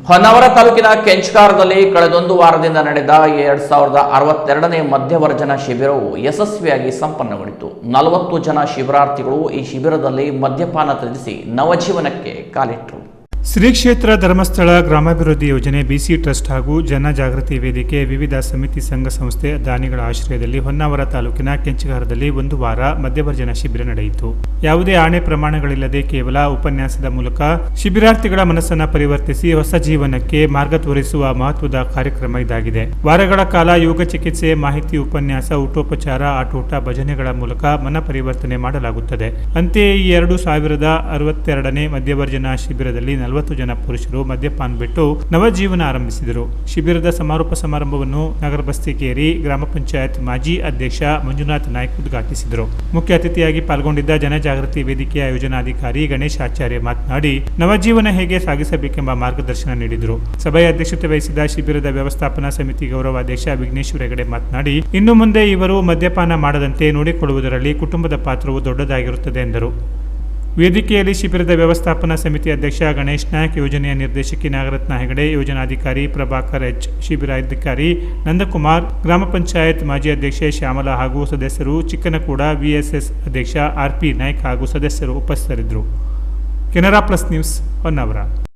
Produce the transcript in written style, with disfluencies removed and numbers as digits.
ಹೊನ್ನಾವರ ತಾಲೂಕಿನ ಕೆಂಚಕಾರದಲ್ಲಿ ಕಳೆದೊಂದು ವಾರದಿಂದ ನಡೆದ 2062ನೇ ಮಧ್ಯವರ್ಜನ ಶಿಬಿರವು ಯಶಸ್ವಿಯಾಗಿ ಸಂಪನ್ನಗೊಂಡಿತು. 40 ಜನ ಶಿಬಿರಾರ್ಥಿಗಳು ಈ ಶಿಬಿರದಲ್ಲಿ ಮದ್ಯಪಾನ ತ್ಯಜಿಸಿ ನವಜೀವನಕ್ಕೆ ಕಾಲಿಟ್ಟರು. ಶ್ರೀ ಕ್ಷೇತ್ರ ಧರ್ಮಸ್ಥಳ ಗ್ರಾಮಾಭಿವೃದ್ಧಿ ಯೋಜನೆ, ಬಿಸಿ ಟ್ರಸ್ಟ್ ಹಾಗೂ ಜನಜಾಗೃತಿ ವೇದಿಕೆ, ವಿವಿಧ ಸಮಿತಿ, ಸಂಘ ಸಂಸ್ಥೆ, ದಾನಿಗಳ ಆಶ್ರಯದಲ್ಲಿ ಹೊನ್ನಾವರ ತಾಲೂಕಿನ ಕೆಂಚಗಾರದಲ್ಲಿ ಒಂದು ವಾರ ಮಧ್ಯವರ್ಜನ ಶಿಬಿರ ನಡೆಯಿತು. ಯಾವುದೇ ಆಣೆ ಪ್ರಮಾಣಗಳಿಲ್ಲದೆ ಕೇವಲ ಉಪನ್ಯಾಸದ ಮೂಲಕ ಶಿಬಿರಾರ್ಥಿಗಳ ಮನಸ್ಸನ್ನು ಪರಿವರ್ತಿಸಿ ಹೊಸ ಜೀವನಕ್ಕೆ ಮಾರ್ಗ ತೋರಿಸುವ ಮಹತ್ವದ ಕಾರ್ಯಕ್ರಮ ಇದಾಗಿದೆ. ವಾರಗಳ ಕಾಲ ಯೋಗ ಚಿಕಿತ್ಸೆ, ಮಾಹಿತಿ, ಉಪನ್ಯಾಸ, ಊಟೋಪಚಾರ, ಆಟೋಟ, ಭಜನೆಗಳ ಮೂಲಕ ಮನ ಪರಿವರ್ತನೆ ಮಾಡಲಾಗುತ್ತದೆ. ಅಂತೆಯೇ ಈ 2062ನೇ ಮಧ್ಯವರ್ಜನ ಶಿಬಿರದಲ್ಲಿ 40 ಜನ ಪುರುಷರು ಮದ್ಯಪಾನ ಬಿಟ್ಟು ನವಜೀವನ ಆರಂಭಿಸಿದರು. ಶಿಬಿರದ ಸಮಾರೋಪ ಸಮಾರಂಭವನ್ನು ನಗರ ಬಸ್ತಿಕೇರಿ ಗ್ರಾಮ ಪಂಚಾಯತ್ ಮಾಜಿ ಅಧ್ಯಕ್ಷ ಮಂಜುನಾಥ್ ನಾಯ್ಕ್ ಉದ್ಘಾಟಿಸಿದರು. ಮುಖ್ಯ ಅತಿಥಿಯಾಗಿ ಪಾಲ್ಗೊಂಡಿದ್ದ ಜನಜಾಗೃತಿ ವೇದಿಕೆಯ ಯೋಜನಾಧಿಕಾರಿ ಗಣೇಶ್ ಆಚಾರ್ಯ ಮಾತನಾಡಿ ನವಜೀವನ ಹೇಗೆ ಸಾಗಿಸಬೇಕೆಂಬ ಮಾರ್ಗದರ್ಶನ ನೀಡಿದರು. ಸಭೆಯ ಅಧ್ಯಕ್ಷತೆ ವಹಿಸಿದ ಶಿಬಿರದ ವ್ಯವಸ್ಥಾಪನಾ ಸಮಿತಿ ಗೌರವಾಧ್ಯಕ್ಷ ವಿಘ್ನೇಶ್ವರ ಹೆಗಡೆ ಮಾತನಾಡಿ, ಇನ್ನು ಮುಂದೆ ಇವರು ಮದ್ಯಪಾನ ಮಾಡದಂತೆ ನೋಡಿಕೊಳ್ಳುವುದರಲ್ಲಿ ಕುಟುಂಬದ ಪಾತ್ರವು ದೊಡ್ಡದಾಗಿರುತ್ತದೆ ಎಂದರು. ವೇದಿಕೆಯಲ್ಲಿ ಶಿಬಿರದ ವ್ಯವಸ್ಥಾಪನಾ ಸಮಿತಿ ಅಧ್ಯಕ್ಷ ಗಣೇಶ್ ನಾಯ್ಕ್, ಯೋಜನೆಯ ನಿರ್ದೇಶಕಿ ನಾಗರತ್ನ ಹೆಗಡೆ, ಯೋಜನಾಧಿಕಾರಿ ಪ್ರಭಾಕರ್ ಎಚ್, ಶಿಬಿರಾಧಿಕಾರಿ ನಂದಕುಮಾರ್, ಗ್ರಾಮ ಪಂಚಾಯತ್ ಮಾಜಿ ಅಧ್ಯಕ್ಷೆ ಶ್ಯಾಮಲಾ ಹಾಗೂ ಸದಸ್ಯರು, ಚಿಕ್ಕನಕೂಡ ವಿಎಸ್ಎಸ್ ಅಧ್ಯಕ್ಷ ಆರ್ಪಿ ನಾಯ್ಕ್ ಹಾಗೂ ಸದಸ್ಯರು ಉಪಸ್ಥಿತರಿದ್ದರು. Canara plus news Honnavar.